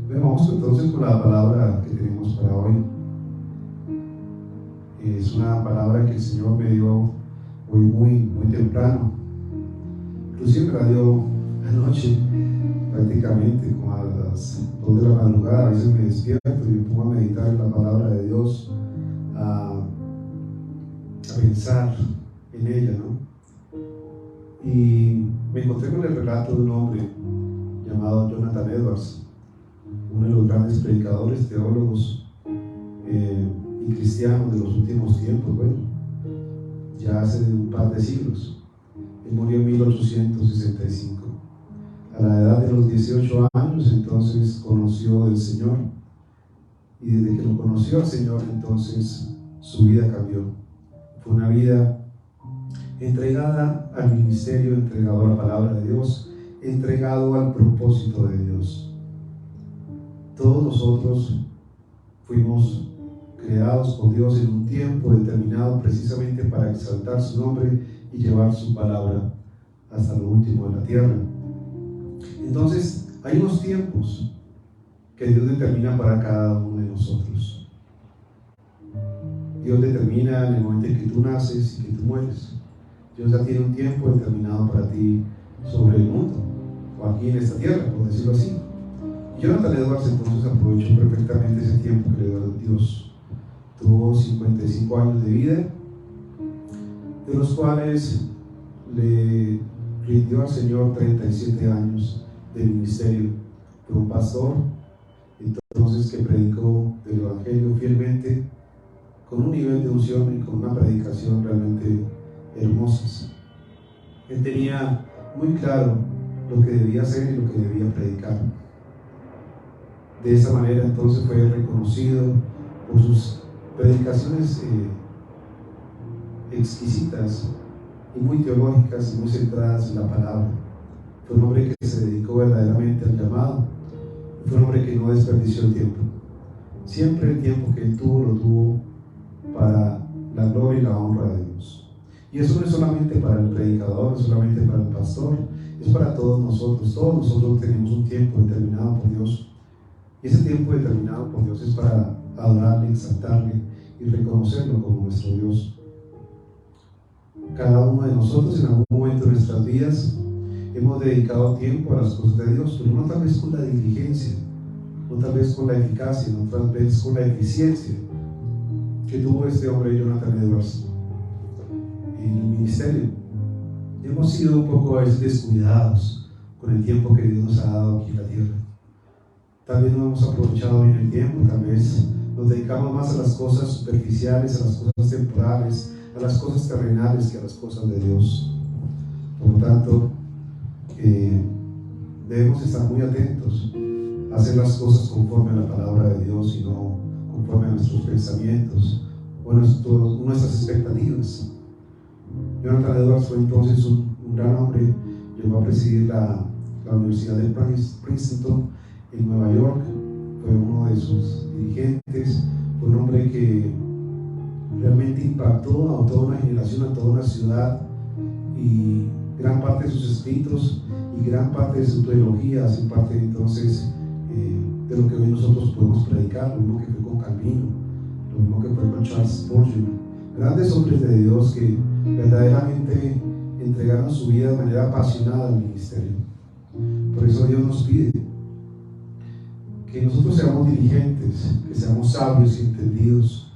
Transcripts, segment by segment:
Bueno, vamos entonces con la palabra que tenemos para hoy. Es una palabra que el Señor me dio hoy muy temprano. Inclusive me la dio anoche, prácticamente como a las 2 de la madrugada. A veces me despierto y me pongo a meditar en la palabra de Dios, a pensar en ella, ¿no? Y me encontré con el relato de un hombre llamado Jonathan Edwards, uno de los grandes predicadores, teólogos y cristianos de los últimos tiempos, bueno, ya hace un par de siglos. Él murió en 1865. A la edad de los 18 años, entonces conoció del Señor, y desde que lo conoció al Señor, entonces su vida cambió. Fue una vida entregada al ministerio, entregado a la palabra de Dios, entregado al propósito de Dios. Todos nosotros fuimos creados por Dios en un tiempo determinado precisamente para exaltar su nombre y llevar su palabra hasta lo último de la tierra. Entonces, hay unos tiempos que Dios determina para cada uno de nosotros. Dios determina en el momento en que tú naces y que tú mueres. Dios ya tiene un tiempo determinado para ti sobre el mundo, o aquí en esta tierra, por decirlo así. Y Jonathan Edwards entonces aprovechó perfectamente ese tiempo que le dio Dios. Tuvo 55 años de vida, de los cuales le rindió al Señor 37 años de ministerio. Fue un pastor, entonces, que predicó el Evangelio fielmente, con un nivel de unción y con una predicación realmente hermosas. Él tenía muy claro lo que debía hacer y lo que debía predicar. De esa manera entonces fue reconocido por sus predicaciones exquisitas y muy teológicas y muy centradas en la palabra. Fue un hombre que se dedicó verdaderamente al llamado. Fue un hombre que no desperdició el tiempo. Siempre el tiempo que él tuvo, lo tuvo para la gloria y la honra de Dios. Y eso no es solamente para el predicador, no es solamente para el pastor, es para todos nosotros. Todos nosotros tenemos un tiempo determinado por Dios. Y ese tiempo determinado por Dios es para adorarle, exaltarle y reconocerlo como nuestro Dios. Cada uno de nosotros en algún momento de nuestras vidas hemos dedicado tiempo a las cosas de Dios, pero no tal vez con la diligencia, no tal vez con la eficacia, no tal vez con la eficiencia que tuvo este hombre Jonathan Edwards en el ministerio. Hemos sido un poco a veces descuidados con el tiempo que Dios nos ha dado aquí en la tierra. Tal vez no hemos aprovechado bien el tiempo, tal vez nos dedicamos más a las cosas superficiales, a las cosas temporales, a las cosas terrenales que a las cosas de Dios. Por lo tanto, debemos estar muy atentos a hacer las cosas conforme a la palabra de Dios y no conforme a nuestros pensamientos o nuestras expectativas. Jonathan Edwards fue entonces un gran hombre. Llegó a presidir la Universidad de Princeton en Nueva York. Fue uno de sus dirigentes. Fue un hombre que realmente impactó a toda una generación, a toda una ciudad, y gran parte de sus escritos y gran parte de su teología hacen parte entonces de lo que hoy nosotros podemos predicar. Lo mismo que fue con Calvino, lo mismo que fue con Charles Spurgeon, grandes hombres de Dios que verdaderamente entregaron su vida de manera apasionada al ministerio. Por eso Dios nos pide que nosotros seamos diligentes, que seamos sabios y entendidos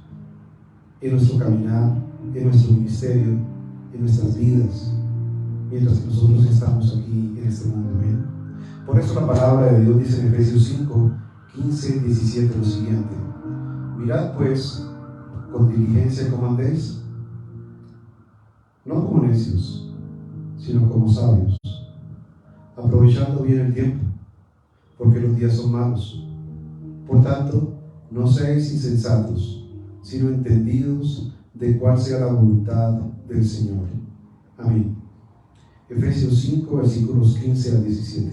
en nuestro caminar, en nuestro ministerio, en nuestras vidas, mientras que nosotros estamos aquí en este mundo. ¿Bien? Por eso la palabra de Dios dice en Efesios 5, 15, 17 lo siguiente: mirad pues con diligencia cómo andéis, no como necios, sino como sabios, aprovechando bien el tiempo, porque los días son malos. Por tanto, no seáis insensatos, sino entendidos de cuál sea la voluntad del Señor. Amén. Efesios 5, versículos 15 al 17.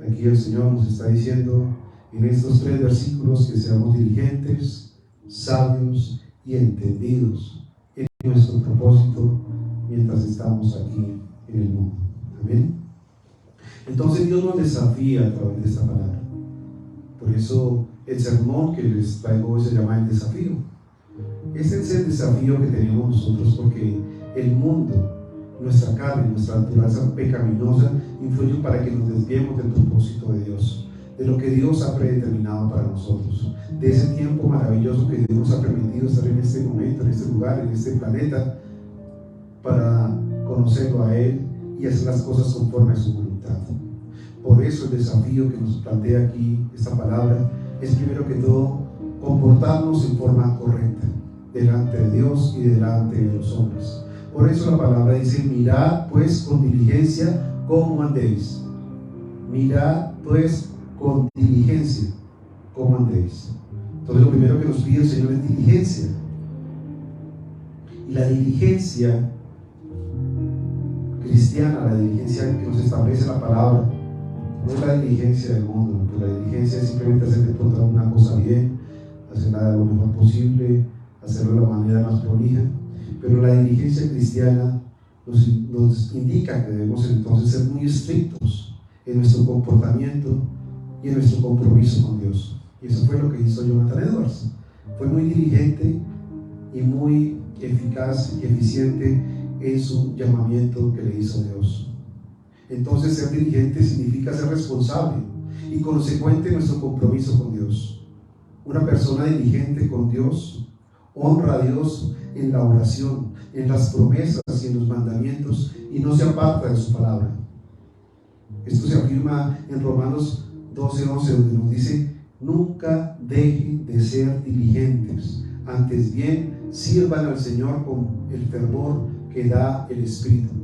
Aquí el Señor nos está diciendo en estos 3 versículos que seamos diligentes, sabios y entendidos en nuestro propósito mientras estamos aquí en el mundo. Amén. Entonces Dios nos desafía a través de esta palabra. eso el sermón que les traigo hoy se llama el desafío. Ese es el desafío que tenemos nosotros, porque el mundo, nuestra carne, nuestra naturaleza pecaminosa influyen para que nos desviemos del propósito de Dios, de lo que Dios ha predeterminado para nosotros, de ese tiempo maravilloso que Dios nos ha permitido estar en este momento, en este lugar, en este planeta, para conocerlo a Él y hacer las cosas conforme a su voluntad. Por eso el desafío que nos plantea aquí esta palabra es, primero que todo, comportarnos en forma correcta delante de Dios y delante de los hombres. Por eso la palabra dice: mirad pues con diligencia cómo andéis. Mirad pues con diligencia cómo andéis. Entonces lo primero que nos pide el Señor es diligencia. Y la diligencia cristiana, la diligencia que nos establece la palabra, no es la diligencia del mundo, porque la diligencia es simplemente hacer de pronto una cosa bien, hacerla lo mejor posible, hacerlo de la manera más prolija. Pero la diligencia cristiana nos indica que debemos entonces ser muy estrictos en nuestro comportamiento y en nuestro compromiso con Dios. Y eso fue lo que hizo Jonathan Edwards. Fue muy diligente y muy eficaz y eficiente en su llamamiento que le hizo Dios. Entonces, ser diligente significa ser responsable y consecuente en nuestro compromiso con Dios. Una persona diligente con Dios honra a Dios en la oración, en las promesas y en los mandamientos, y no se aparta de su palabra. Esto se afirma en Romanos 12:11, donde nos dice: nunca dejen de ser diligentes, antes bien sirvan al Señor con el fervor que da el Espíritu.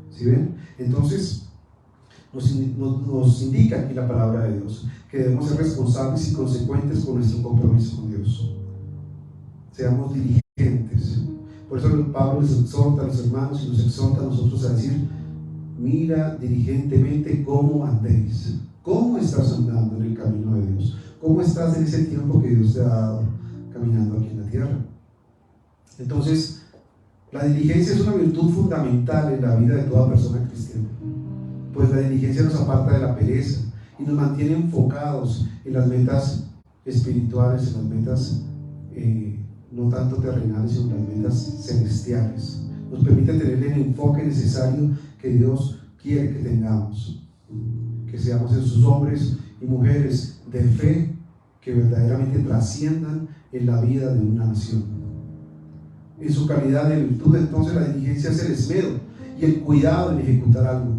¿Sí ven? Entonces nos indica aquí la palabra de Dios que debemos ser responsables y consecuentes con nuestro compromiso con Dios. Seamos diligentes. Por eso Pablo les exhorta a los hermanos y nos exhorta a nosotros a decir: mira diligentemente cómo andéis. ¿Cómo estás andando en el camino de Dios? ¿Cómo estás en ese tiempo que Dios te ha dado caminando aquí en la tierra? Entonces, la diligencia es una virtud fundamental en la vida de toda persona cristiana, pues la diligencia nos aparta de la pereza y nos mantiene enfocados en las metas espirituales, en las metas no tanto terrenales, sino en las metas celestiales. Nos permite tener el enfoque necesario que Dios quiere que tengamos, que seamos esos hombres y mujeres de fe que verdaderamente trasciendan en la vida de una nación. En su calidad de virtud, entonces, la diligencia es el esmero y el cuidado en ejecutar algo.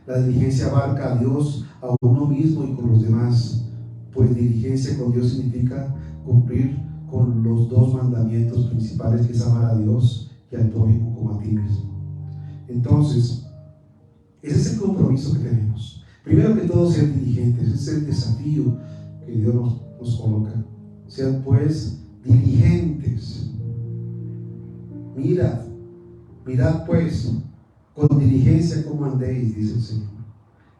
La diligencia abarca a Dios, a uno mismo y con los demás, pues diligencia con Dios significa cumplir con los dos mandamientos principales, que es amar a Dios y al prójimo como a ti mismo. Entonces, ese es el compromiso que tenemos. Primero que todo, ser diligentes. Ese es el desafío que Dios nos coloca. Sean pues diligentes. Mirad pues con diligencia cómo andéis, dice el Señor.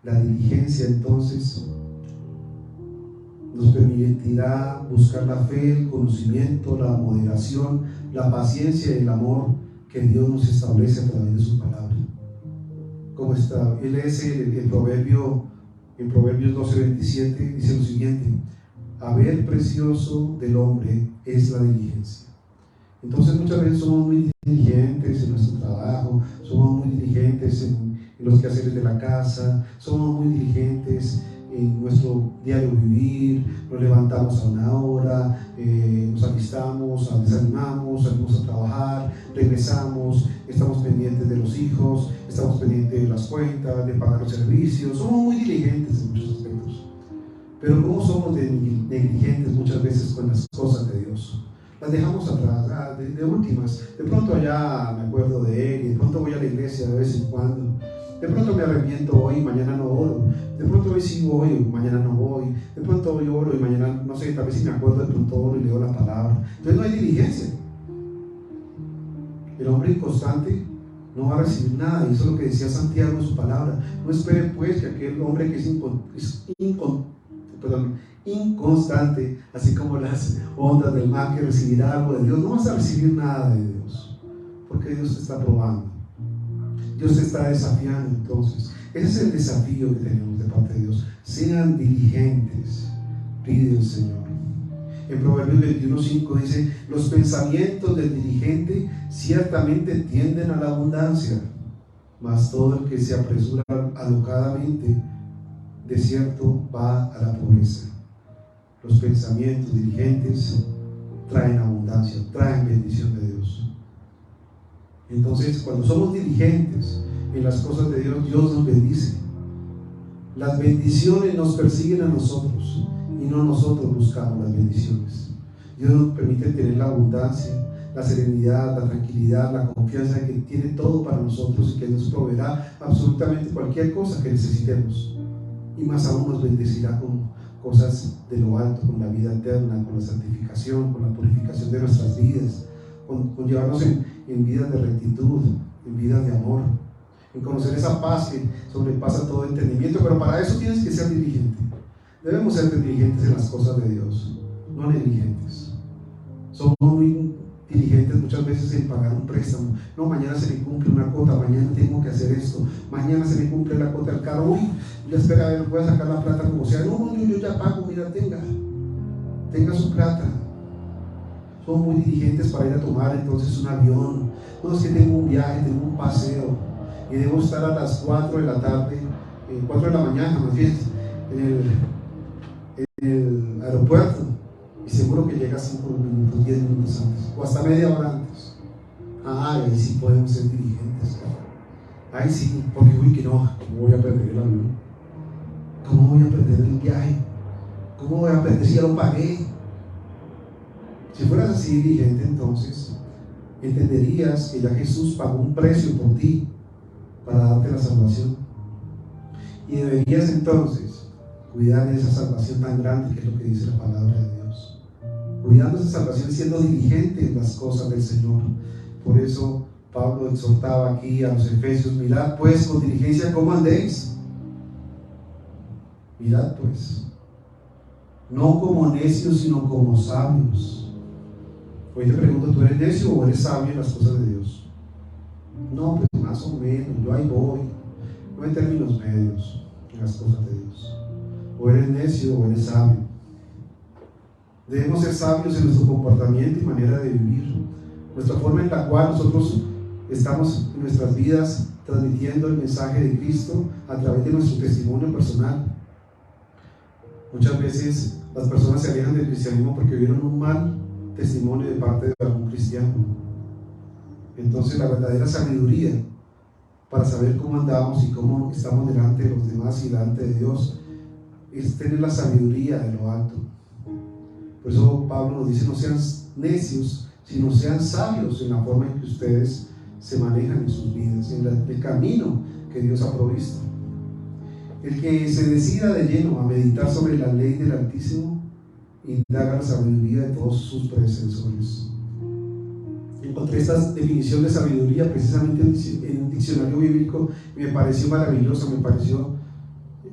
La diligencia entonces nos permitirá buscar la fe, el conocimiento, la moderación, la paciencia y el amor que Dios nos establece a través de su palabra. Como está, él es el proverbio, en Proverbios 12:27 dice lo siguiente: haber precioso del hombre es la diligencia. Entonces muchas veces somos muy diligentes en nuestro trabajo, somos muy diligentes en los quehaceres de la casa, somos muy diligentes en nuestro diario vivir, nos levantamos a una hora, nos alistamos, desanimamos, salimos a trabajar, regresamos, estamos pendientes de los hijos, estamos pendientes de las cuentas, de pagar los servicios, somos muy diligentes en muchos aspectos. Pero ¿cómo somos negligentes muchas veces con las cosas de Dios? Las dejamos atrás, de últimas. De pronto allá me acuerdo de Él, y de pronto voy a la iglesia de vez en cuando. De pronto me arrepiento hoy y mañana no oro. De pronto hoy sí voy y mañana no voy. De pronto hoy oro y mañana, no sé, tal vez si me acuerdo, de pronto oro y leo la palabra. Entonces no hay diligencia. El hombre inconstante no va a recibir nada, y eso es lo que decía Santiago en su palabra. No espere pues que aquel hombre que es inconstante, así como las ondas del mar, que recibirá algo de Dios. No vas a recibir nada de Dios, porque Dios te está probando, Dios te está desafiando. Entonces ese es el desafío que tenemos de parte de Dios: sean diligentes pide el Señor. En Proverbios 21:5 dice: los pensamientos del diligente ciertamente tienden a la abundancia, mas todo el que se apresura alocadamente, de cierto va a la pobreza. Los pensamientos diligentes traen abundancia, traen bendición de Dios. Entonces, cuando somos diligentes en las cosas de Dios, Dios nos bendice. Las bendiciones nos persiguen a nosotros y no nosotros buscamos las bendiciones. Dios nos permite tener la abundancia, la serenidad, la tranquilidad, la confianza de que tiene todo para nosotros y que nos proveerá absolutamente cualquier cosa que necesitemos. Y más aún nos bendecirá con cosas de lo alto, con la vida eterna, con la santificación, con la purificación de nuestras vidas, con llevarnos en vidas de rectitud, en vidas de amor, en conocer esa paz que sobrepasa todo entendimiento. Pero para eso tienes que ser diligente. Debemos ser diligentes en las cosas de Dios, no negligentes. Somos muy diligentes muchas veces en pagar un préstamo. No, mañana se me cumple una cuota, mañana tengo que hacer esto, mañana se me cumple la cuota del carro, uy, ya espera, a ver, voy a sacar la plata como sea. No, yo ya pago, mira, tenga su plata. Somos muy diligentes para ir a tomar entonces un avión. No, es que tengo un viaje, tengo un paseo y debo estar a las 4 de la tarde, 4 de la mañana más bien, en el aeropuerto, y seguro que llega 5 minutos, 10 minutos antes, o hasta media hora antes. Ahí sí podemos ser diligentes, ahí sí, porque uy, que no, ¿cómo voy a perder el avión? ¿Cómo voy a perder el viaje? ¿Cómo voy a perder si ya lo pagué? Si fueras así diligente, entonces entenderías que ya Jesús pagó un precio por ti para darte la salvación, y deberías entonces cuidar de esa salvación tan grande que es lo que dice la palabra de Dios, cuidando esa salvación, siendo diligente en las cosas del Señor. Por eso Pablo exhortaba aquí a los efesios: mirad pues con diligencia cómo andéis. Mirad pues, no como necios, sino como sabios. Hoy te pregunto, ¿tú eres necio o eres sabio en las cosas de Dios? No, pues más o menos, yo ahí voy, no en términos medios en las cosas de Dios. O eres necio o eres sabio. Debemos ser sabios en nuestro comportamiento y manera de vivir, nuestra forma en la cual nosotros estamos en nuestras vidas transmitiendo el mensaje de Cristo a través de nuestro testimonio personal. Muchas veces las personas se alejan del cristianismo porque vieron un mal testimonio de parte de algún cristiano. Entonces la verdadera sabiduría para saber cómo andamos y cómo estamos delante de los demás y delante de Dios es tener la sabiduría de lo alto. Por eso Pablo nos dice: no sean necios, sino sean sabios en la forma en que ustedes se manejan en sus vidas, en el camino que Dios ha provisto. El que se decida de lleno a meditar sobre la ley del Altísimo indaga la sabiduría de todos sus predecesores. Encontré esta definición de sabiduría precisamente en un diccionario bíblico y me pareció maravillosa, me pareció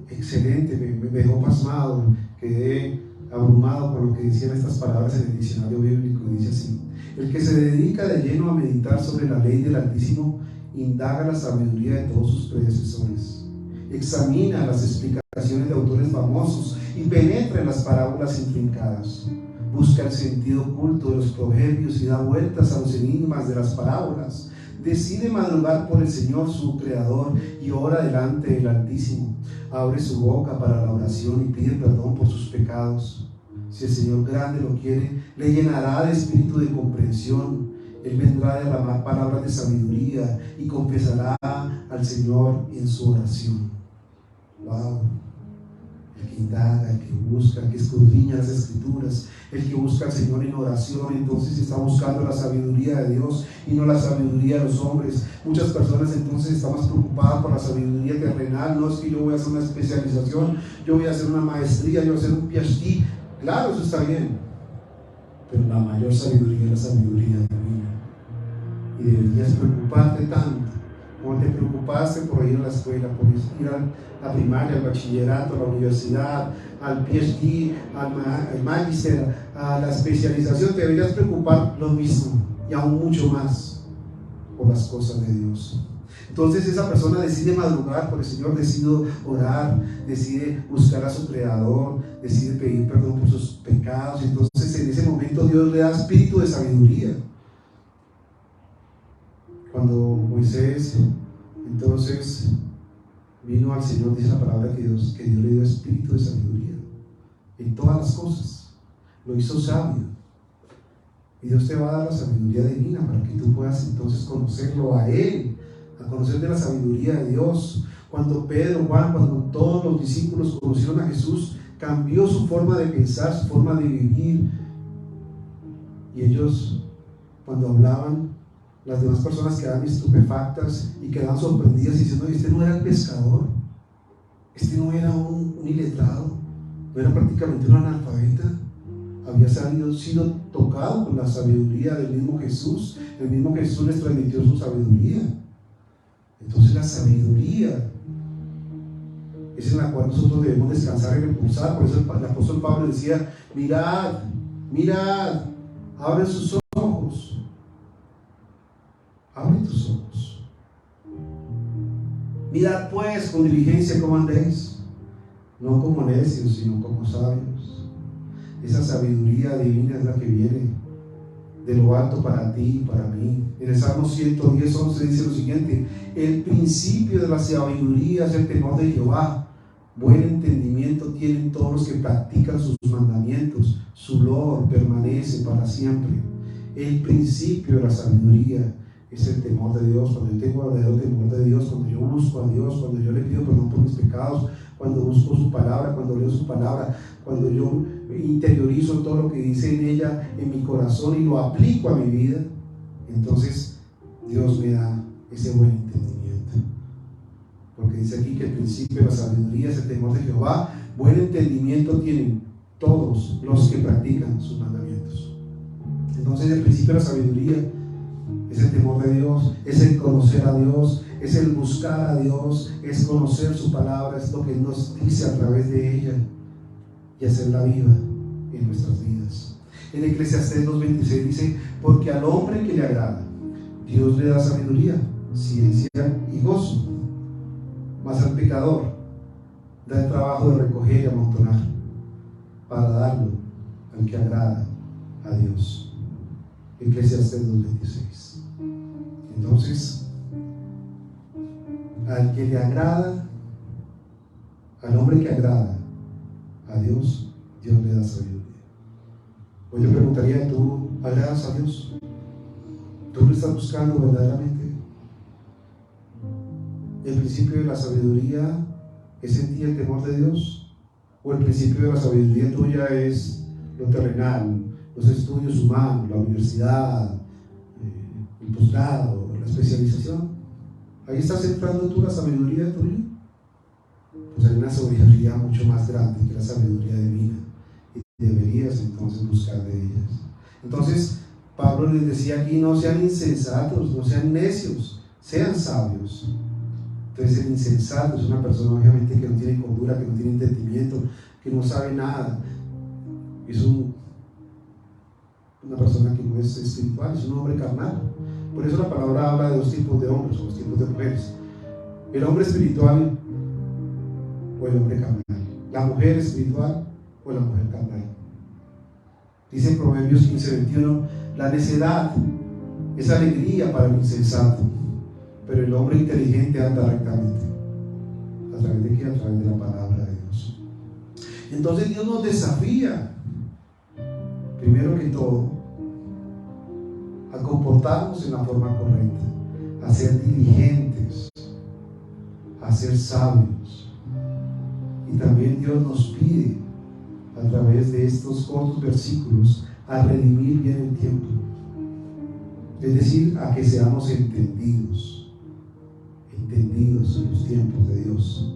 excelente, me dejó pasmado, quedé abrumado por lo que decían estas palabras en el diccionario bíblico. Y dice así: el que se dedica de lleno a meditar sobre la ley del Altísimo indaga la sabiduría de todos sus predecesores, examina las explicaciones de autores famosos y penetra en las parábolas intrincadas, busca el sentido oculto de los proverbios y da vueltas a los enigmas de las parábolas, decide madrugar por el Señor su Creador y ora delante del Altísimo, abre su boca para la oración y pide perdón por sus pecados. Si el Señor grande lo quiere, le llenará de espíritu de comprensión. Él vendrá a derramar palabras de sabiduría y confesará al Señor en su oración. Wow. El que indaga, el que busca, el que escudriña las Escrituras, el que busca al Señor en oración, entonces está buscando la sabiduría de Dios y no la sabiduría de los hombres. Muchas personas entonces están más preocupadas por la sabiduría terrenal. No es que yo voy a hacer una especialización, yo voy a hacer una maestría, yo voy a hacer un PhD. Claro, eso está bien, pero la mayor sabiduría es la sabiduría divina. Y deberías preocuparte tanto como te preocupaste por ir a la escuela, por ir a la primaria, al bachillerato, a la universidad, al PhD, al magister, a la especialización. Te deberías preocupar lo mismo y aún mucho más por las cosas de Dios. Entonces esa persona decide madrugar por el Señor, decide orar, decide buscar a su Creador, decide pedir perdón por sus pecados. Entonces en ese momento Dios le da espíritu de sabiduría. Cuando Moisés entonces vino al Señor, dice la palabra que Dios le dio espíritu de sabiduría en todas las cosas, lo hizo sabio. Y Dios te va a dar la sabiduría divina para que tú puedas entonces conocerlo a Él, a conocer de la sabiduría de Dios. Cuando Pedro, Juan, cuando todos los discípulos conocieron a Jesús, cambió su forma de pensar, su forma de vivir. Y ellos, cuando hablaban, las demás personas quedaban estupefactas y quedaban sorprendidas diciendo: este no era el pescador, este no era un iletrado, no era prácticamente un analfabeta. Había sido tocado con la sabiduría del mismo Jesús. El mismo Jesús les transmitió su sabiduría. Entonces la sabiduría es en la cual nosotros debemos descansar y reposar. Por eso el apóstol Pablo decía: mirad, mirad, abren sus ojos, abre tus ojos. Mirad pues con diligencia cómo andéis, no como necios, sino como sabios. Esa sabiduría divina es la que viene de lo alto para ti y para mí. En el Salmo 110, 11 dice lo siguiente: el principio de la sabiduría es el temor de Jehová. Buen entendimiento tienen todos los que practican sus mandamientos. Su loor permanece para siempre. El principio de la sabiduría es el temor de Dios. Cuando yo tengo verdadero temor de Dios, cuando yo busco a Dios, cuando yo le pido perdón por mis pecados, cuando busco su palabra, cuando leo su palabra, cuando yo interiorizo todo lo que dice en ella en mi corazón y lo aplico a mi vida, entonces Dios me da ese buen entendimiento. Porque dice aquí que el principio de la sabiduría es el temor de Jehová. Buen entendimiento tienen todos los que practican sus mandamientos. Entonces el principio de la sabiduría es el temor de Dios, es el conocer a Dios, es el buscar a Dios, es conocer su palabra, es lo que Él nos dice a través de ella y hacerla viva en nuestras vidas. En Eclesiastés 2:26 dice: porque al hombre que le agrada, Dios le da sabiduría, ciencia y gozo, mas al pecador da el trabajo de recoger y amontonar para darlo al que agrada a Dios. Eclesiastés 2:26. Entonces, al que le agrada, al hombre que agrada a Dios, Dios le da sabiduría. Hoy te preguntaría: ¿tú agradas a Dios? ¿Tú lo estás buscando verdaderamente? ¿El principio de la sabiduría es en ti el temor de Dios? ¿O el principio de la sabiduría tuya es lo terrenal, los estudios humanos, la universidad, el posgrado, la especialización? ¿Ahí estás centrando tú la sabiduría tuya? Pues hay una sabiduría mucho más grande que la sabiduría divina, y deberías entonces buscar de ellas. Entonces Pablo les decía aquí: no sean insensatos, no sean necios, sean sabios. Entonces el insensato es una persona obviamente que no tiene cordura, que no tiene entendimiento, que no sabe nada. Es una persona que no es espiritual, es un hombre carnal. Por eso la palabra habla de dos tipos de hombres o dos tipos de mujeres: el hombre espiritual o el hombre carnal, la mujer espiritual o la mujer carnal. Dice en Proverbios 15:21: la necedad es alegría para el insensato, pero el hombre inteligente anda rectamente. ¿A través de qué? A través de la palabra de Dios. Entonces Dios nos desafía, primero que todo, a comportarnos en la forma correcta, a ser diligentes, a ser sabios. Y también Dios nos pide, a través de estos cortos versículos, a redimir bien el tiempo, es decir, a que seamos entendidos en los tiempos de Dios.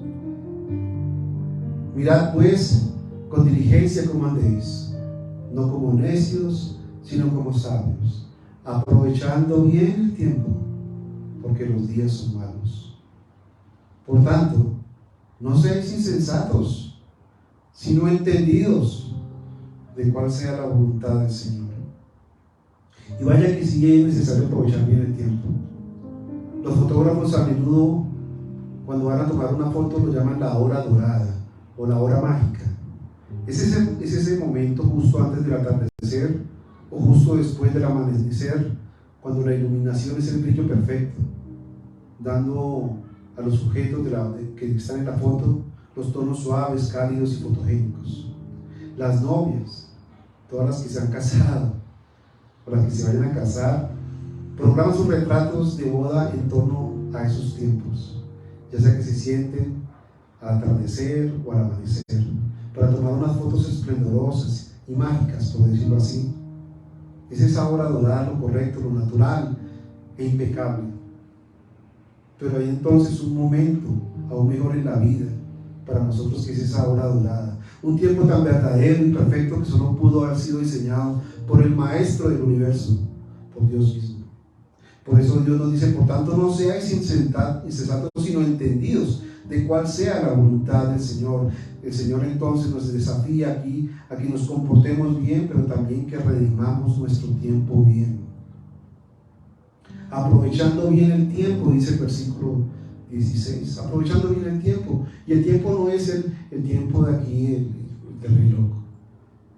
Mirad pues con diligencia cómo andéis, no como necios, sino como sabios, aprovechando bien el tiempo, porque los días son malos. Por tanto, no seáis insensatos, sino entendidos de cuál sea la voluntad del Señor. Y vaya que sí es necesario aprovechar bien el tiempo. Los fotógrafos a menudo, cuando van a tomar una foto, lo llaman la hora dorada o la hora mágica. Es ese momento justo antes del atardecer o justo después del amanecer, cuando la iluminación es el brillo perfecto, dando a los sujetos que están en la foto los tonos suaves, cálidos y fotogénicos. Las novias, todas las que se han casado o las que se vayan a casar, programan sus retratos de boda en torno a esos tiempos, ya sea que se sienten al atardecer o al amanecer, para tomar unas fotos esplendorosas y mágicas, por decirlo así. Es esa hora dorada, lo correcto, lo natural e impecable. Pero hay entonces un momento aún mejor en la vida para nosotros, que es esa hora dorada, un tiempo tan verdadero y perfecto que solo pudo haber sido diseñado por el Maestro del universo, por Dios mismo. Por eso Dios nos dice: por tanto no seáis insensatos, sino entendidos de cuál sea la voluntad del Señor. El Señor entonces nos desafía aquí a que nos comportemos bien, pero también que redimamos nuestro tiempo bien, aprovechando bien el tiempo, dice el versículo 16, aprovechando bien el tiempo. Y el tiempo no es el tiempo de aquí, el del reloj,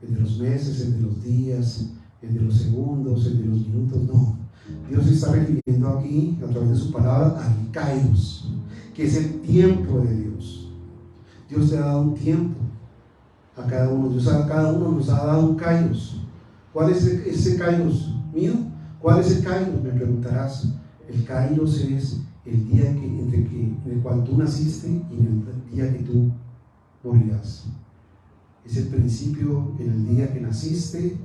el de los meses, el de los días, el de los segundos, el de los minutos, no. Dios se está refiriendo aquí, a través de su palabra, al Kairos, que es el tiempo de Dios. Dios te ha dado un tiempo a cada uno. Dios a cada uno nos ha dado un Kairos. ¿Cuál es ese Kairos mío? ¿Cuál es el Kairos? Me preguntarás. El Kairos es el día en el cual tú naciste y en el día que tú morirás. Es el principio en el día que naciste,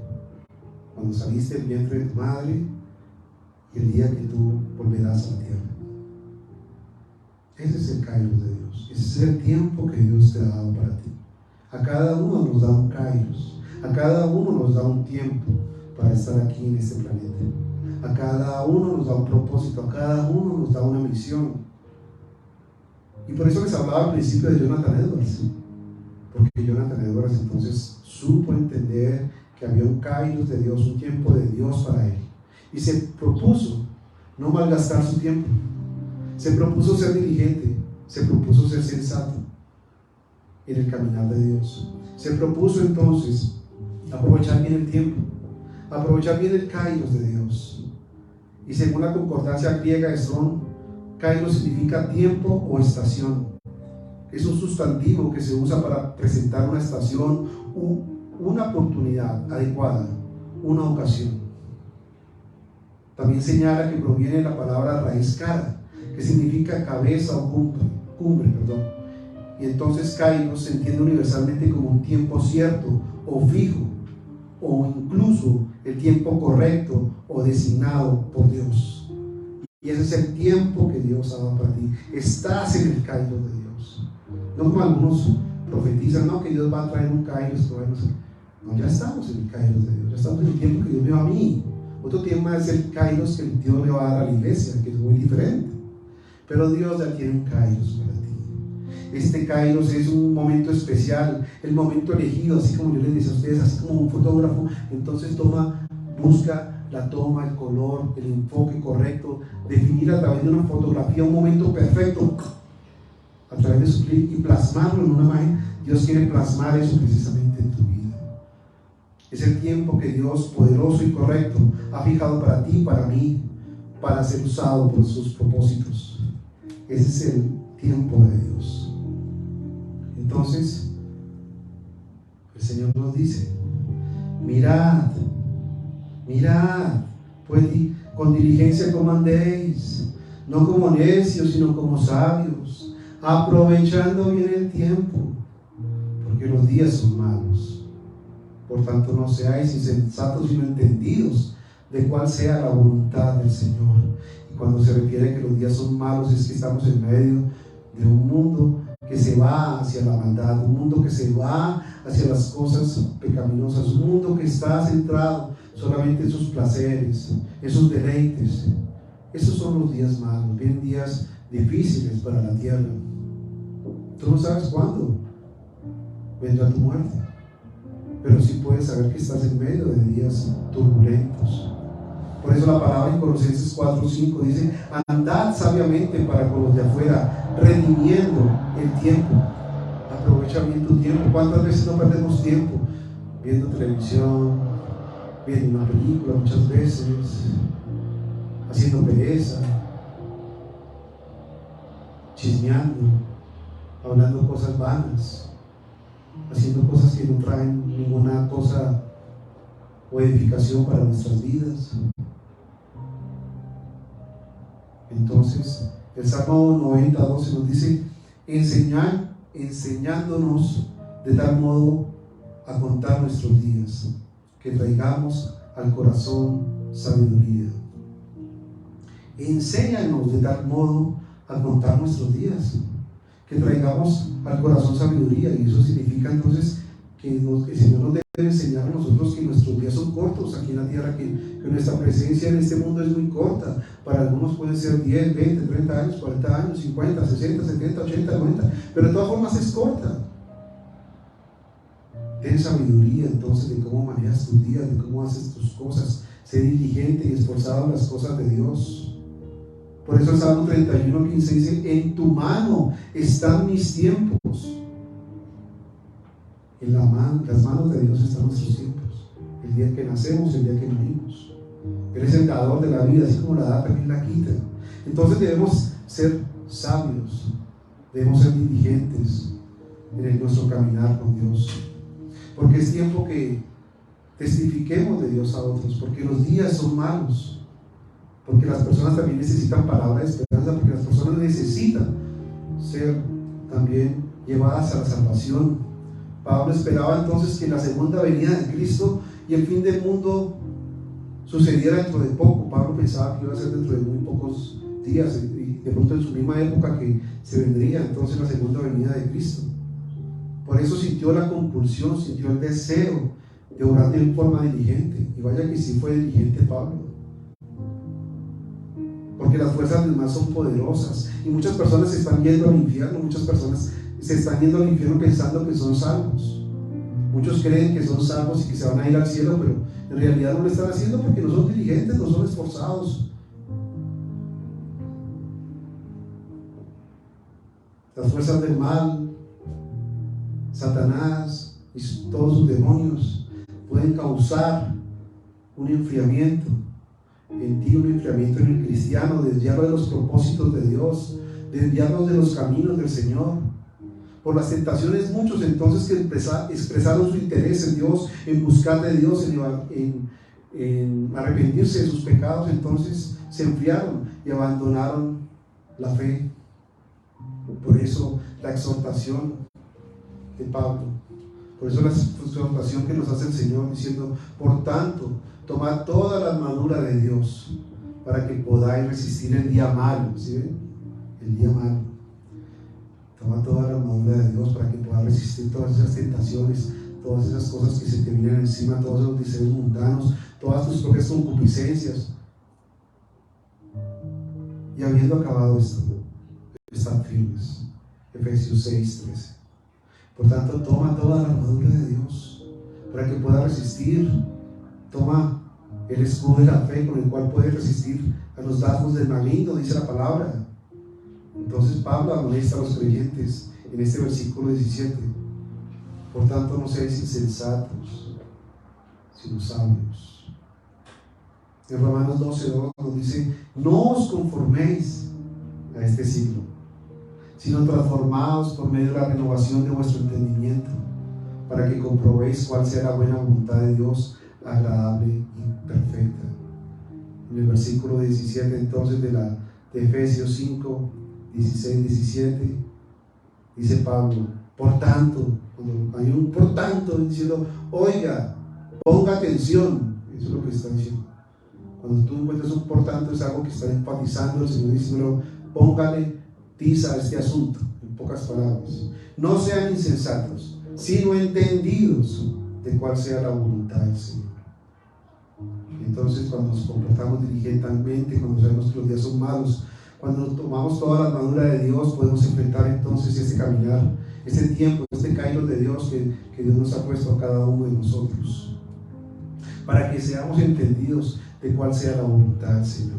cuando saliste del vientre de tu madre, y el día que tú volverás a la tierra. Ese es el Kairos de Dios. Ese es el tiempo que Dios te ha dado para ti. A cada uno nos da un Kairos. A cada uno nos da un tiempo para estar aquí en este planeta. A cada uno nos da un propósito. A cada uno nos da una misión. Y por eso les hablaba al principio de Jonathan Edwards. Porque Jonathan Edwards entonces supo entender que había un Kairos de Dios, un tiempo de Dios para él. Y se propuso no malgastar su tiempo. Se propuso ser diligente, se propuso ser sensato en el caminar de Dios. Se propuso entonces aprovechar bien el tiempo, aprovechar bien el Kairos de Dios. Y según la concordancia griega de Strong, Kairos significa tiempo o estación. Es un sustantivo que se usa para presentar una estación, una oportunidad adecuada, una ocasión. También señala que proviene de la palabra raíz cara, que significa cabeza o cumbre. Y entonces Kairos se entiende universalmente como un tiempo cierto o fijo, o incluso el tiempo correcto o designado por Dios. Y ese es el tiempo que Dios ha dado para ti. Estás en el Kairos de Dios. No como algunos profetizan, no, que Dios va a traer un Kairos. No, ya estamos en el Kairos de Dios. Ya estamos en el tiempo que Dios me dio a mí. Otro tema es el Kairos que Dios le va a dar a la iglesia, que es muy diferente. Pero Dios ya tiene un Kairos para ti. Este Kairos es un momento especial, el momento elegido, así como yo les decía a ustedes, así como un fotógrafo, entonces busca la toma, el color, el enfoque correcto, definir a través de una fotografía un momento perfecto, a través de su clic, y plasmarlo en una imagen. Dios quiere plasmar eso precisamente en tu vida. Es el tiempo que Dios, poderoso y correcto, ha fijado para ti y para mí, para ser usado por sus propósitos. Ese es el tiempo de Dios. Entonces, el Señor nos dice: mirad, pues con diligencia como andéis, no como necios, sino como sabios, aprovechando bien el tiempo, porque los días son malos. Por tanto, no seáis insensatos, sino entendidos de cuál sea la voluntad del Señor. Y cuando se refiere a que los días son malos, es que estamos en medio de un mundo que se va hacia la maldad, un mundo que se va hacia las cosas pecaminosas, un mundo que está centrado solamente en sus placeres, en sus deleites. Esos son los días malos. Vienen días difíciles para la tierra. Tú no sabes cuándo vendrá tu muerte, pero sí puedes saber que estás en medio de días turbulentos. Por eso la palabra en Colosenses 4:5 dice: andad sabiamente para con los de afuera, redimiendo el tiempo. Aprovecha bien tu tiempo. ¿Cuántas veces no perdemos tiempo viendo televisión, viendo una película, muchas veces haciendo pereza, chismeando, hablando cosas vanas, haciendo cosas que no traen ninguna cosa o edificación para nuestras vidas? Entonces el Salmo 90:12 nos dice: enseñándonos de tal modo a contar nuestros días, que traigamos al corazón sabiduría. Enséñanos de tal modo a contar nuestros días, que traigamos al corazón sabiduría. Y eso significa entonces que el Señor nos debe enseñar a nosotros que nuestros días son cortos aquí en la tierra, que nuestra presencia en este mundo es muy corta. Para algunos pueden ser 10, 20, 30 años, 40 años, 50, 60, 70, 80, 90, pero de todas formas es corta. Ten sabiduría entonces de cómo manejas tus días, de cómo haces tus cosas. Sé diligente y esforzado en las cosas de Dios. Por eso el Salmo 31:15 dice: en tu mano están mis tiempos. En las manos de Dios están nuestros tiempos. El día que nacemos, el día que morimos. Él es el dador de la vida, así como la da, también la quita. Entonces debemos ser sabios, debemos ser diligentes en nuestro caminar con Dios, porque es tiempo que testifiquemos de Dios a otros, porque los días son malos, porque las personas también necesitan palabra de esperanza, porque las personas necesitan ser también llevadas a la salvación. Pablo esperaba entonces que la segunda venida de Cristo y el fin del mundo sucediera dentro de poco. Pablo pensaba que iba a ser dentro de muy pocos días, y de pronto en su misma época que se vendría entonces la segunda venida de Cristo. Por eso sintió la compulsión, sintió el deseo de orar de forma diligente. Y vaya que sí fue diligente Pablo, porque las fuerzas del mal son poderosas, y muchas personas se están yendo al infierno. Muchas personas se están yendo al infierno pensando que son salvos. Muchos creen que son salvos y que se van a ir al cielo, pero en realidad no lo están haciendo porque no son diligentes, no son esforzados. Las fuerzas del mal, Satanás y todos sus demonios pueden causar un enfriamiento en ti, un enfriamiento en el cristiano, desviarlo de los propósitos de Dios, desviarnos de los caminos del Señor. Por las tentaciones, muchos entonces que expresaron su interés en Dios, en buscar de Dios, en arrepentirse de sus pecados, entonces se enfriaron y abandonaron la fe. Por eso la exhortación de Pablo, por eso la exhortación que nos hace el Señor diciendo: por tanto, tomad toda la armadura de Dios para que podáis resistir el día malo. ¿Sí ven? El día malo. Toma toda la armadura de Dios para que puedas resistir todas esas tentaciones, todas esas cosas que se te vienen encima, todos esos deseos mundanos, todas tus propias concupiscencias. Y habiendo acabado esto, están firmes. Efesios 6:13. Por tanto, toma toda la armadura de Dios para que puedas resistir. Toma el escudo de la fe con el cual puedes resistir a los dardos del maligno, dice la palabra. Entonces Pablo amonesta a los creyentes en este versículo 17: por tanto, no seáis insensatos, sino sabios. En Romanos 12:2 nos dice: no os conforméis a este siglo, sino transformaos por medio de la renovación de vuestro entendimiento, para que comprobéis cuál sea la buena voluntad de Dios, agradable y perfecta. En el versículo 17 entonces de Efesios 5:16-17 dice Pablo: por tanto, cuando hay un por tanto diciendo, oiga, ponga atención. Eso es lo que está diciendo. Cuando tú encuentras un por tanto, es algo que está enfatizando el Señor, diciendo: póngale tiza a este asunto. En pocas palabras, no sean insensatos, sino entendidos de cuál sea la voluntad del Señor. Entonces, cuando nos comportamos diligentemente, cuando sabemos que los días son malos, cuando tomamos toda la armadura de Dios, podemos enfrentar entonces este caminar, este tiempo, este kairos de Dios que Dios nos ha puesto a cada uno de nosotros. para que seamos entendidos de cuál sea la voluntad, Señor.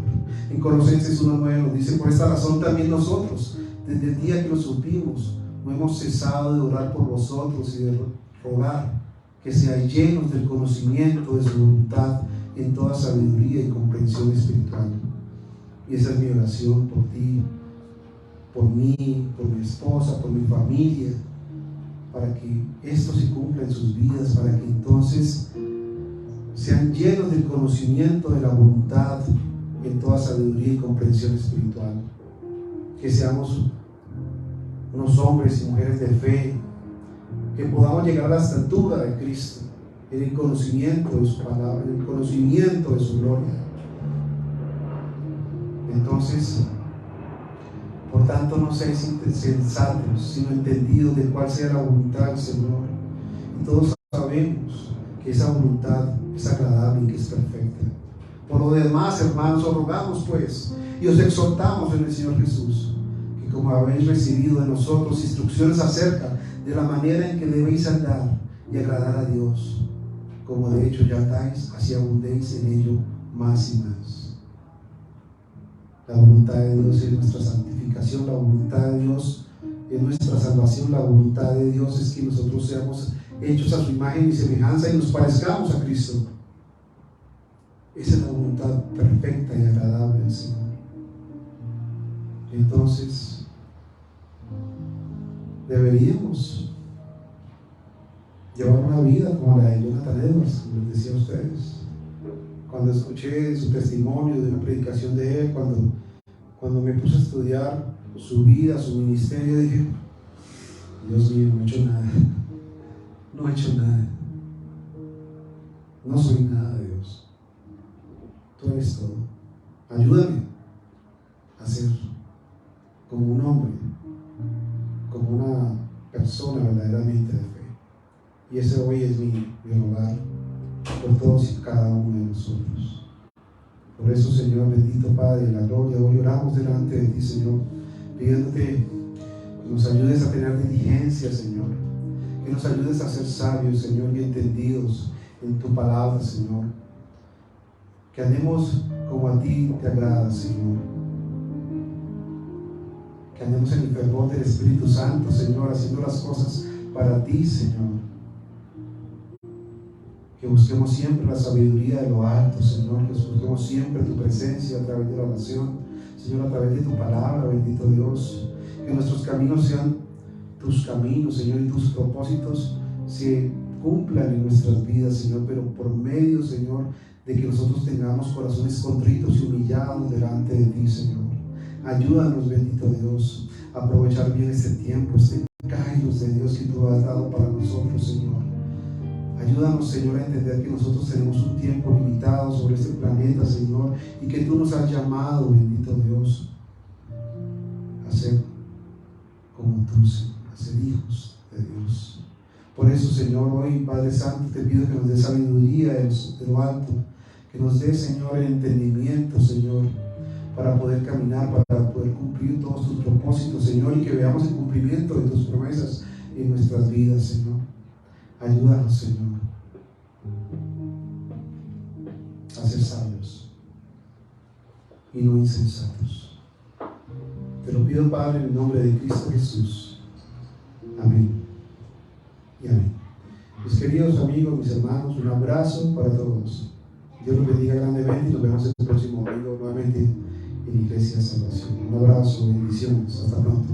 En Colosenses 1:9 nos dice: por esta razón también nosotros, desde el día que lo supimos, no hemos cesado de orar por vosotros y de rogar que seáis llenos del conocimiento de su voluntad en toda sabiduría y comprensión espiritual. Y esa es mi oración por ti, por mí, por mi esposa, por mi familia, para que esto se cumpla en sus vidas, para que entonces sean llenos del conocimiento de la voluntad en toda sabiduría y comprensión espiritual. Que seamos unos hombres y mujeres de fe, que podamos llegar a la estatura de Cristo, en el conocimiento de su palabra, en el conocimiento de su gloria. Entonces, por tanto, no seáis insensatos, sino entendidos de cuál sea la voluntad del Señor. Y todos sabemos que esa voluntad es agradable y que es perfecta. Por lo demás, hermanos, os rogamos pues y os exhortamos en el Señor Jesús, que como habéis recibido de nosotros instrucciones acerca de la manera en que debéis andar y agradar a Dios, como de hecho ya andáis, así abundéis en ello más y más. La voluntad de Dios es nuestra santificación, la voluntad de Dios es nuestra salvación, la voluntad de Dios es que nosotros seamos hechos a su imagen y semejanza y nos parezcamos a Cristo. Esa es la voluntad perfecta y agradable del Señor. Entonces, deberíamos llevar una vida como la de Jonathan Edwards, como les decía a ustedes. Cuando escuché su testimonio de una predicación de él, cuando me puse a estudiar su vida, su ministerio, dije: Dios mío, no he hecho nada. No he hecho nada. No soy nada, Dios. Tú eres todo. Ayúdame a ser como un hombre, como una persona verdaderamente de fe. Y ese hoy es mi rogar por todos y cada uno de nosotros. Por eso, Señor, bendito Padre de la gloria, hoy oramos delante de ti, Señor, pidiéndote que nos ayudes a tener diligencia, Señor, que nos ayudes a ser sabios, Señor, y entendidos en tu palabra, Señor, que andemos como a ti te agrada, Señor, que andemos en el fervor del Espíritu Santo, Señor, haciendo las cosas para ti, Señor, que busquemos siempre la sabiduría de lo alto, Señor, que busquemos siempre tu presencia a través de la oración, Señor, a través de tu palabra, bendito Dios, que nuestros caminos sean tus caminos, Señor, y tus propósitos se cumplan en nuestras vidas, Señor, pero por medio, Señor, de que nosotros tengamos corazones contritos y humillados delante de ti, Señor. Ayúdanos, bendito Dios, a aprovechar bien este tiempo, este kairos de Dios que tú has dado para nosotros, Señor. Ayúdanos, Señor, a entender que nosotros tenemos un tiempo limitado sobre este planeta, Señor, y que tú nos has llamado, bendito Dios, a ser como tú, Señor, a ser hijos de Dios. Por eso, Señor, hoy, Padre Santo, te pido que nos dé sabiduría de lo alto, que nos dé, Señor, el entendimiento, Señor, para poder caminar, para poder cumplir todos tus propósitos, Señor, y que veamos el cumplimiento de tus promesas en nuestras vidas, Señor. Ayúdanos, Señor, a ser sabios y no insensatos. Te lo pido, Padre, en el nombre de Cristo Jesús. Amén y amén. Mis queridos amigos, mis hermanos, un abrazo para todos. Dios los bendiga grandemente y nos vemos el próximo domingo nuevamente en Iglesia Salvación. Un abrazo, bendiciones, hasta pronto.